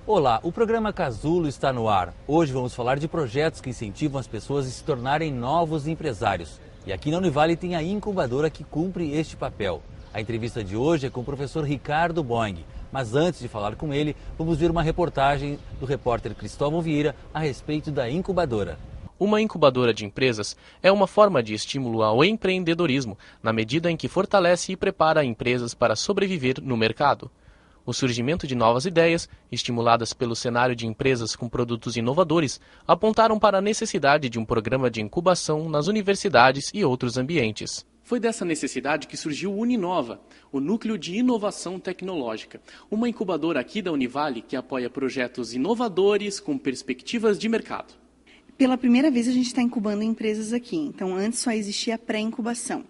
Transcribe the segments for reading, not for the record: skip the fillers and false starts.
Olá, o programa Casulo está no ar. Hoje vamos falar de projetos que incentivam as pessoas a se tornarem novos empresários. E aqui na Univale tem a incubadora que cumpre este papel. A entrevista de hoje é com o professor Ricardo Boing. Mas antes de falar com ele, vamos ver uma reportagem do repórter Cristóvão Vieira a respeito da incubadora. Uma incubadora de empresas é uma forma de estímulo ao empreendedorismo, na medida em que fortalece e prepara empresas para sobreviver no mercado. O surgimento de novas ideias, estimuladas pelo cenário de empresas com produtos inovadores, apontaram para a necessidade de um programa de incubação nas universidades e outros ambientes. Foi dessa necessidade que surgiu o Uninova, o Núcleo de Inovação Tecnológica, uma incubadora aqui da Univale que apoia projetos inovadores com perspectivas de mercado. Pela primeira vez a gente está incubando empresas aqui, então antes só existia a pré-incubação.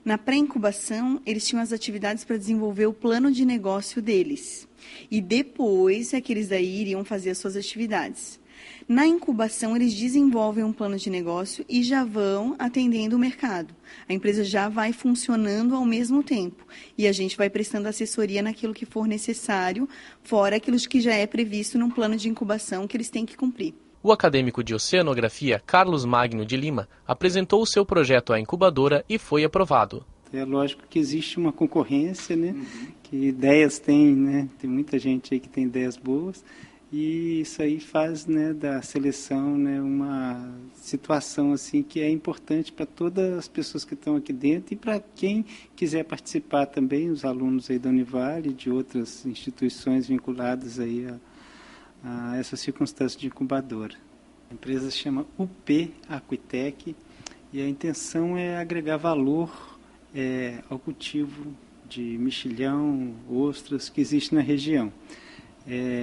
Na pré-incubação, eles tinham as atividades para desenvolver o plano de negócio deles. E depois é que eles daí iriam fazer as suas atividades. Na incubação, eles desenvolvem um plano de negócio e já vão atendendo o mercado. A empresa já vai funcionando ao mesmo tempo. E a gente vai prestando assessoria naquilo que for necessário, fora aquilo que já é previsto num plano de incubação que eles têm que cumprir. O acadêmico de Oceanografia, Carlos Magno de Lima, apresentou o seu projeto à incubadora e foi aprovado. É lógico que existe uma concorrência, né? Que ideias tem, né? Tem muita gente aí que tem ideias boas e isso aí faz, né, da seleção, né, uma situação assim que é importante para todas as pessoas que estão aqui dentro e para quem quiser participar também, os alunos aí da Univale e de outras instituições vinculadas aí a essa circunstância de incubadora. A empresa se chama UP Aquitec e a intenção é agregar valor ao cultivo de mexilhão, ostras que existe na região.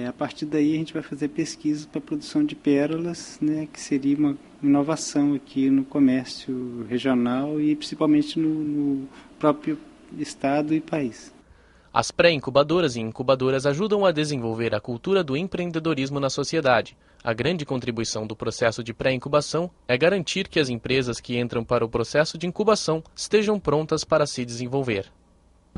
A partir daí a gente vai fazer pesquisas para a produção de pérolas, né, que seria uma inovação aqui no comércio regional e principalmente no próprio estado e país. As pré-incubadoras e incubadoras ajudam a desenvolver a cultura do empreendedorismo na sociedade. A grande contribuição do processo de pré-incubação é garantir que as empresas que entram para o processo de incubação estejam prontas para se desenvolver.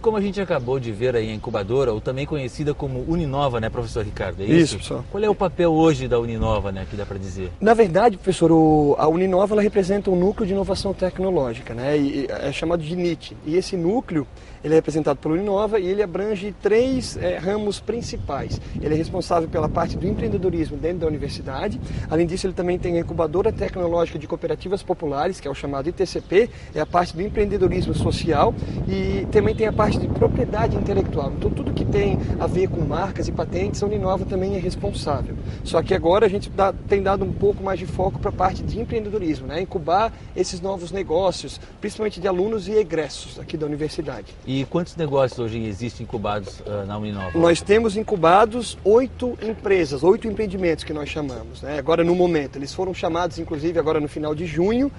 Como a gente acabou de ver aí a incubadora, ou também conhecida como Uninova, né, professor Ricardo? É isso, professor. Qual é o papel hoje da Uninova, né, que dá para dizer? Na verdade, professor, a Uninova ela representa um núcleo de inovação tecnológica, né, e é chamado de NIT. E esse núcleo ele é representado pela Uninova e ele abrange três ramos principais. Ele é responsável pela parte do empreendedorismo dentro da universidade. Além disso, ele também tem a incubadora tecnológica de cooperativas populares, que é o chamado ITCP, é a parte do empreendedorismo social e também tem a parte de propriedade intelectual. Então, tudo que tem a ver com marcas e patentes, a Uninova também é responsável. Só que agora a gente tem dado um pouco mais de foco para a parte de empreendedorismo, né? Incubar esses novos negócios, principalmente de alunos e egressos aqui da universidade. E quantos negócios hoje existem incubados na Uninova? Nós temos incubados 8 empresas, 8 empreendimentos que nós chamamos, né? Agora no momento. Eles foram chamados, inclusive, agora no final de junho,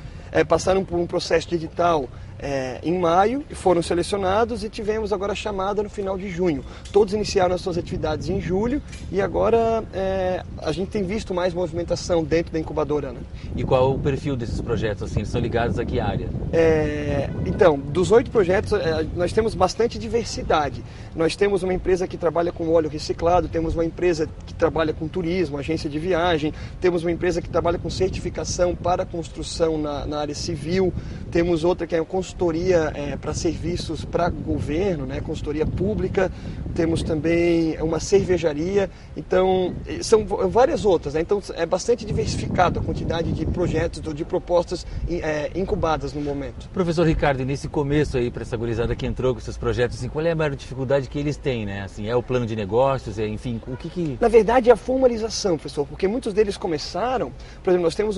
passaram por um processo de edital em maio, foram selecionados e tivemos agora a chamada no final de junho. Todos iniciaram as suas atividades em julho e agora a gente tem visto mais movimentação dentro da incubadora, né? E qual é o perfil desses projetos? Assim, eles são ligados a que área? Então, dos 8 projetos, nós temos bastante diversidade. Nós temos uma empresa que trabalha com óleo reciclado, temos uma empresa que trabalha com turismo, agência de viagem, temos uma empresa que trabalha com certificação para construção na área civil, temos outra que é consultoria para serviços para governo, né, consultoria pública, temos também uma cervejaria, então são várias outras, né? Então é bastante diversificado a quantidade de projetos, de propostas incubadas no momento. Professor Ricardo, e nesse começo aí, para essa gurizada que entrou com esses projetos, assim, qual é a maior dificuldade que eles têm, né? Assim, é o plano de negócios, enfim, o que... Na verdade é a formalização, professor, porque muitos deles começaram, por exemplo, nós temos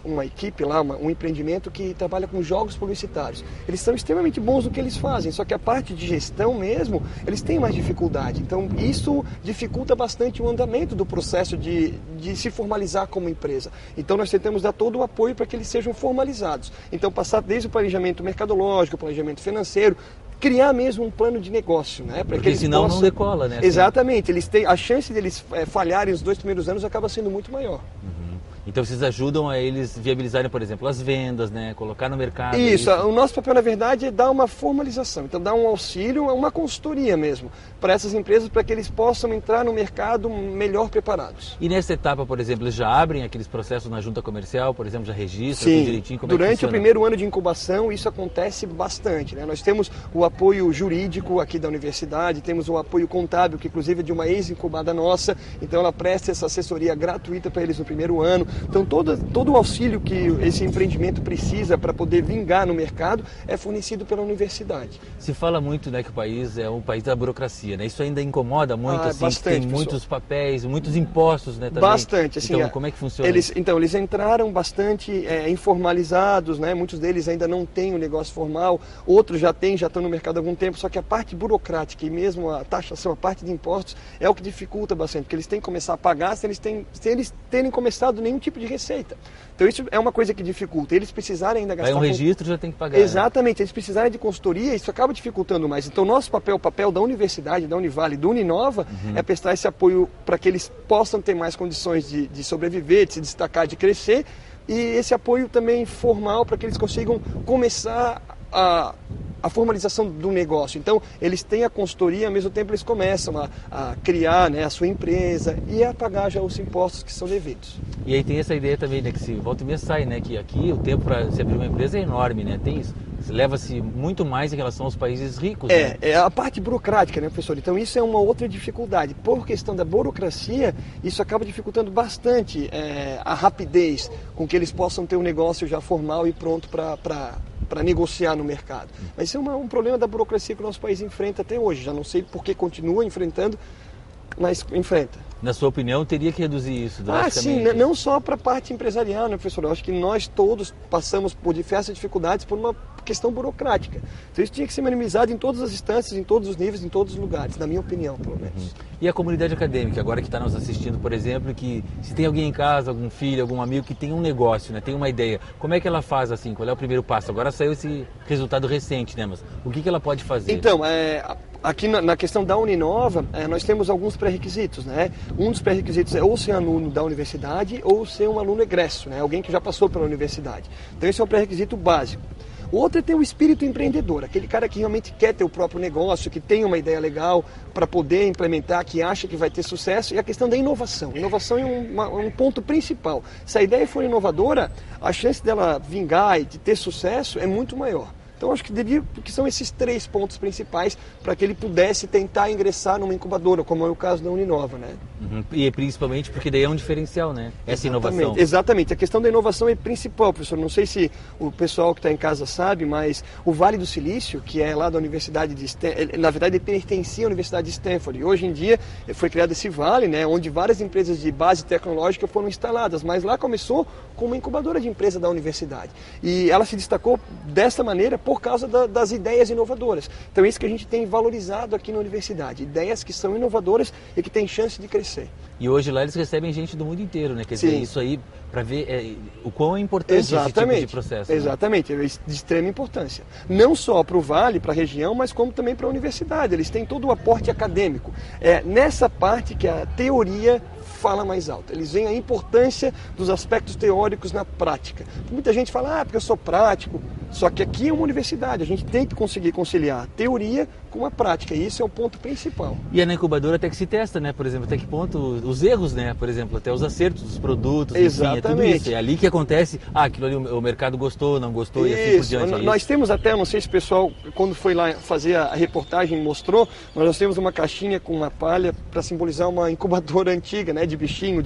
uma equipe lá, um empreendimento que trabalha com jogos publicitários. Eles são extremamente bons no que eles fazem, só que a parte de gestão mesmo, eles têm mais dificuldade. Então isso dificulta bastante o andamento do processo de se formalizar como empresa. Então nós tentamos dar todo o apoio para que eles sejam formalizados. Então passar desde o planejamento mercadológico, o planejamento financeiro, criar mesmo um plano de negócio, né? Porque senão não decola, né? Exatamente, eles têm, a chance deles falharem os 2 primeiros anos acaba sendo muito maior. Uhum. Então vocês ajudam a eles viabilizarem, por exemplo, as vendas, né? Colocar no mercado. Isso, o nosso papel na verdade é dar uma formalização, então dar um auxílio, uma consultoria mesmo, para essas empresas, para que eles possam entrar no mercado melhor preparados. E nessa etapa, por exemplo, eles já abrem aqueles processos na junta comercial, por exemplo, já registram tudo direitinho? Como durante é que o primeiro ano de incubação isso acontece bastante, né? Nós temos o apoio jurídico aqui da universidade, temos o apoio contábil, que inclusive é de uma ex-incubada nossa, então ela presta essa assessoria gratuita para eles no primeiro ano. Então todo o auxílio que esse empreendimento precisa para poder vingar no mercado é fornecido pela universidade. Se fala muito, né, que o país é um país da burocracia, né? Isso ainda incomoda muito, assim, bastante, tem muitos papéis, muitos impostos, né, também. Bastante, assim. Então, como é que funciona? Eles entraram bastante informalizados, né? Muitos deles ainda não têm um negócio formal, outros já estão no mercado há algum tempo, só que a parte burocrática e mesmo a taxação, a parte de impostos, é o que dificulta bastante, porque eles têm que começar a pagar sem eles terem começado nenhum tipo de receita. Então isso é uma coisa que dificulta. Eles precisarem ainda gastar... Vai um registro, já tem que pagar. Exatamente, eles precisarem de consultoria, isso acaba dificultando mais. Então nosso papel, o papel da universidade, da Univale, do Uninova, é prestar esse apoio para que eles possam ter mais condições de sobreviver, de se destacar, de crescer, e esse apoio também formal para que eles consigam começar a formalização do negócio. Então, eles têm a consultoria, ao mesmo tempo eles começam a criar, né, a sua empresa e a pagar já os impostos que são devidos. E aí tem essa ideia também, né, que se volta e meia sai, né, que aqui o tempo para se abrir uma empresa é enorme, né, tem isso. Leva-se muito mais em relação aos países ricos. É a parte burocrática, né, professor? Então isso é uma outra dificuldade. Por questão da burocracia, isso acaba dificultando bastante a rapidez com que eles possam ter um negócio já formal e pronto para negociar no mercado. Mas isso é um problema da burocracia que o nosso país enfrenta até hoje. Já não sei por que continua enfrentando, mas enfrenta. Na sua opinião, teria que reduzir isso drasticamente? Sim, não só para a parte empresarial, né, professor? Eu acho que nós todos passamos por diversas dificuldades por uma questão burocrática. Então isso tinha que ser minimizado em todas as instâncias, em todos os níveis, em todos os lugares, na minha opinião, pelo menos. E a comunidade acadêmica, agora que está nos assistindo, por exemplo, que se tem alguém em casa, algum filho, algum amigo que tem um negócio, né, tem uma ideia, como é que ela faz assim? Qual é o primeiro passo? Agora saiu esse resultado recente, né, mas o que ela pode fazer? Então, aqui na questão da Uninova, nós temos alguns pré-requisitos, né? Um dos pré-requisitos é ou ser aluno da universidade ou ser um aluno egresso, né? Alguém que já passou pela universidade. Então esse é um pré-requisito básico. O outro é ter o espírito empreendedor, aquele cara que realmente quer ter o próprio negócio, que tem uma ideia legal para poder implementar, que acha que vai ter sucesso. E a questão da inovação. Inovação é um ponto principal. Se a ideia for inovadora, a chance dela vingar e de ter sucesso é muito maior. Então acho que são esses 3 pontos principais para que ele pudesse tentar ingressar numa incubadora, como é o caso da Uninova, né? E principalmente porque daí é um diferencial, né? Essa inovação. Exatamente. A questão da inovação é principal, professor. Não sei se o pessoal que está em casa sabe, mas o Vale do Silício, que é lá da Universidade de Stanford, na verdade ele pertencia à Universidade de Stanford. E hoje em dia foi criado esse vale, né, onde várias empresas de base tecnológica foram instaladas. Mas lá começou com uma incubadora de empresa da universidade. E ela se destacou dessa maneira por causa das ideias inovadoras. Então é isso que a gente tem valorizado aqui na universidade. Ideias que são inovadoras e que têm chance de crescer. E hoje lá eles recebem gente do mundo inteiro, né? Quer dizer, isso aí para ver o quão é importante esse tipo de processo. Exatamente, é de extrema importância. Não só para o Vale, para a região, mas como também para a universidade. Eles têm todo o aporte acadêmico. É nessa parte que a teoria fala mais alto. Eles veem a importância dos aspectos teóricos na prática. Muita gente fala, porque eu sou prático. Só que aqui é uma universidade, a gente tem que conseguir conciliar a teoria com a prática, e isso é o ponto principal. E é na incubadora até que se testa, né? Por exemplo, até que ponto os erros, né? Por exemplo, até os acertos dos produtos, exatamente. Enfim, é tudo isso. É ali que acontece, aquilo ali o mercado gostou, não gostou, isso. E assim por diante. Nós temos até, não sei se o pessoal, quando foi lá fazer a reportagem, mostrou, nós temos uma caixinha com uma palha para simbolizar uma incubadora antiga, né? De bichinho,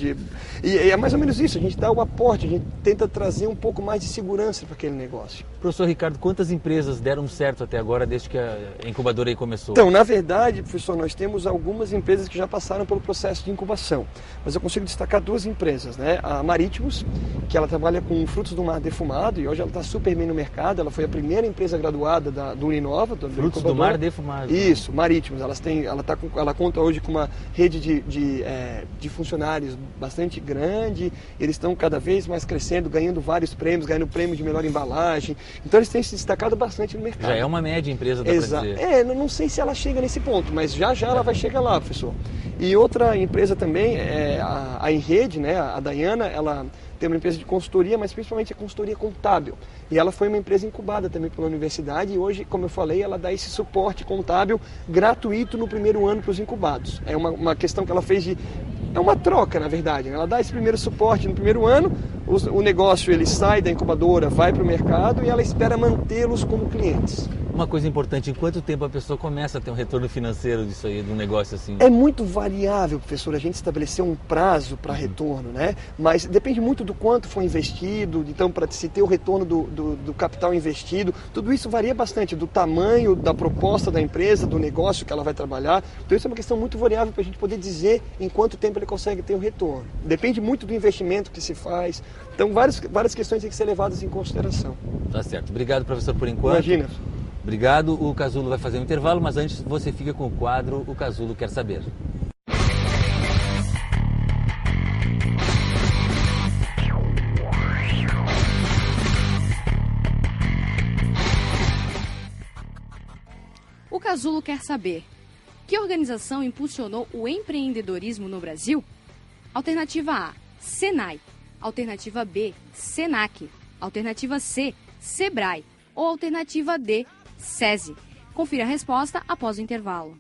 e é mais ou menos isso, a gente dá o aporte, a gente tenta trazer um pouco mais de segurança para aquele negócio. Professor Ricardo, quantas empresas deram certo até agora, desde que a incubadora aí começou? Então, na verdade, professor, nós temos algumas empresas que já passaram pelo processo de incubação, mas eu consigo destacar 2 empresas, né? A Marítimos, que ela trabalha com frutos do mar defumado e hoje ela está super bem no mercado, ela foi a primeira empresa graduada do Uninova. Frutos do mar defumado. Isso, Marítimos, ela conta hoje com uma rede de funcionários bastante grande, eles estão cada vez mais crescendo, ganhando vários prêmios, ganhando prêmio de melhor embalagem, então eles têm se destacado bastante no mercado. Já é uma média empresa, dá pra dizer. Não sei se ela chega nesse ponto, mas já ela vai chegar lá, professor. E outra empresa também, a Enrede, né, a Dayana, ela tem uma empresa de consultoria, mas principalmente a consultoria contábil. E ela foi uma empresa incubada também pela universidade e hoje, como eu falei, ela dá esse suporte contábil gratuito no primeiro ano para os incubados. É uma questão que ela fez de... É uma troca, na verdade. Ela dá esse primeiro suporte no primeiro ano, o negócio ele sai da incubadora, vai para o mercado e ela espera mantê-los como clientes. Uma coisa importante, em quanto tempo a pessoa começa a ter um retorno financeiro disso aí, de um negócio assim? É muito variável, professor, a gente estabeleceu um prazo para retorno, né? Mas depende muito do quanto foi investido, então para se ter o retorno do capital investido, tudo isso varia bastante, do tamanho, da proposta da empresa, do negócio que ela vai trabalhar. Então isso é uma questão muito variável para a gente poder dizer em quanto tempo ele consegue ter o retorno. Depende muito do investimento que se faz, então várias questões têm que ser levadas em consideração. Tá certo. Obrigado, professor, por enquanto. Imagina. Obrigado. O Casulo vai fazer um intervalo, mas antes você fica com o quadro O Casulo Quer Saber. O Casulo quer saber: que organização impulsionou o empreendedorismo no Brasil? Alternativa A, Senai. Alternativa B, Senac. Alternativa C, Sebrae. Ou alternativa D, SESI. Confira a resposta após o intervalo.